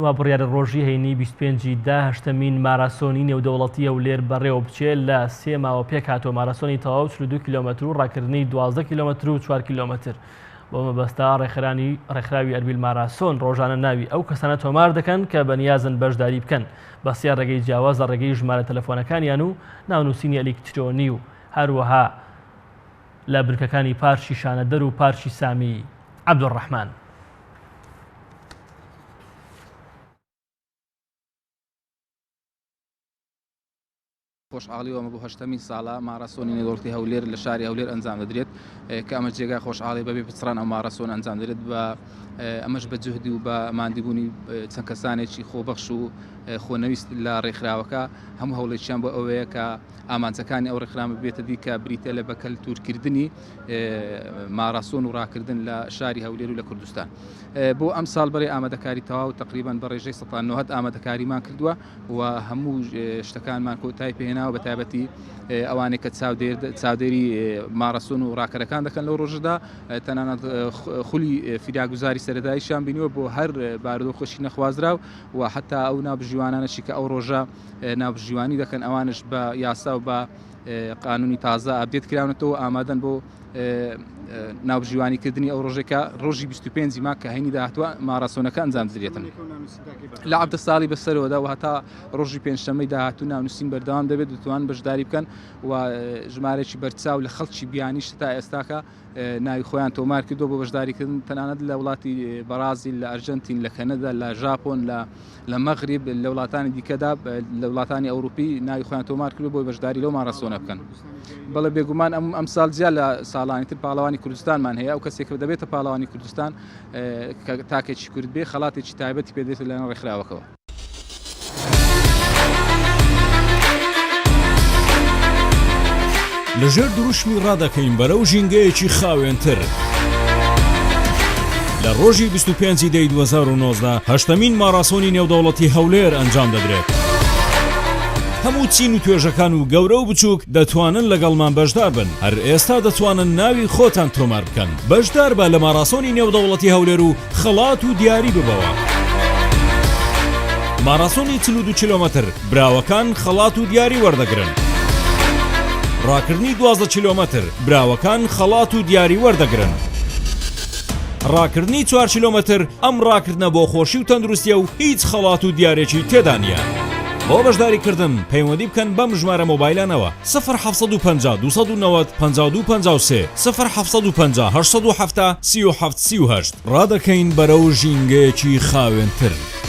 بڕیارە ڕۆژی هەینی 25 داهشتمین ماراسۆنی نێودەوڵەتی هەولێر بەڕێوە بچێت لە 3 ماوە پێک هاتووە. ماراسۆنی تەواو 42 کیلۆمەتر و ڕاکردنی 12 کیلۆمەتر و 4 کیلۆمەتر. بۆ مەبەستا ڕێکخراوی ئەربیل ماراسۆن ڕۆژانە ناوی ئەو کەسانە تۆمار دەکەن کە بەنیازن بەشداری بکەن، بەسیار ڕێگەی جیاوازە ڕێگەی ژمارە تەلەفۆنەکانیان و ناونووسینی ئەلکترۆنی و هەروەها لە بنکەکانی پارچی شانەدەر و پارچی سامی عەبدوڕەحمان. خۆشحاڵی ئەمە بۆ 8مین ساڵە ماراسۆنی نێودەوڵەتی هەولێر لە شاری هەولێر ئەنجام دەدرێت کە ئەمە جێگای خۆشحاڵی بەبێ پچڕان ئەو ماراسۆن ئەنجام دەدرێت بە ئەمەش بە جوهدی و بە ماندیبوونی چەند کەسانێکی خۆبەخش و خۆنەویست لە ڕێکخراوەکە هەموو هەوڵێکیان بۆ ئەوەیە کە ئامانجەکانی ئەو ڕێکخراوە بێتە دی کە بریتە لە بەکەلتورکردنی ماراسۆن و ڕاکردن لە شاری هەولێر و لە کوردستان. بۆ ئەم ساڵ بەڕێ ئامادەکاری تەواو تقریبان بە ڕێژەی 190 ئامادەکاریمان کردووە و هەموو شتەکانمان کۆتایی پێهێناوە بە تایبەتی ئەوانێک کە چاودێری ماراسۆن و ڕاکەرەکان دەکەن لەو ڕۆژەدا تەنانەت خولی فیداگوزاری سەرەداییشان بینیوە بۆ هەر بارودۆخۆشی نەخوازراو و حتا ئەو ناوبژیوانانەشی کە ئەو ڕۆژە ناوبژیوانی دەکەن ئەوانش بە یاسا و بە قانونی تازە ئابدێت کراونەتەوە ئامادەن بۆ ناوبژیوانیکردنی ئەو ڕۆژێکە ڕۆژی 25 مانگ کە هەینی داهاتوە ماراسۆنەکە ئەنجام دەدرێتن لە عەبدە ساڵی بەسەرەوەدا و هەتا ڕۆژی پێنجشەممەی داهاتوو ناونووسین بەردەوام دەبێت دەتوان بەشداری بکەن و ژمارێکی بەرچاو لە خەڵکی بیانیش تا ئێستاکە ناوی خۆیان تۆمار کردو بۆ بەشداریکردن تەنانەت لە وڵاتی بەرازیل، لە ئەرجەنتین، لە کەنەدا، لە ژاپۆن، لە مەغریب، لە وڵاتانی دیکەدا، لە وڵاتانی ئەوروپی ناوی خۆیان تۆمار کردو بۆ بەشداری لەو ماراسۆنە بکەن. بەڵێ بێگومان ئەم ساڵ جیا لە ساڵانی تر پاڵەوانی کوردستانمان هەیە ئەو کەسێک دەبێتە پاڵەوانی کوردستان تاکێکی کورد بێ خەڵاتێکی تایبەتی پێدێت لەناو ڕێکخراوەکەوە. لەژێر دروشمی ڕادەکەین بەرەو ژینگەیەکی خاوێنتر. لە ڕۆژی 25 دەی 2019 8مین ماراسۆنی نێودەوڵەتی هەولێر ئەنجام دەدرێت. هەموو چین و توێژەکان و گەورە و بچووک دەتوانن لەگەڵمان بەشدار بن. هەر ئێستا دەتوانن ناوی خۆتان تۆمار بکەن. بەشدار بە لە ماراسۆنی نێودەوڵەتی هەولێر و خەڵات و دیاری ببەوە. ماراسۆنی 42 کیلۆمەتر براوەکان خەڵات و دیاری وەردەگرن. ڕاکردنی 12 کیلۆمەتر براوەکان خەڵات و دیاری وەردەگرن. ڕاکردنی 4 کیلۆمەتر ئەم ڕاکردنە بۆ خۆشی و تەندروستیە و هیچ خەڵات و دیارێکی تێدا نیە. بۆ بەشداریکردن پەیوەندی بکەن بەم ژمارە مۆبایلانەوە 0750 290 5253 0750 807 3738 ڕادەکەین بەرەو ژینگەیەکی خاوێنتر.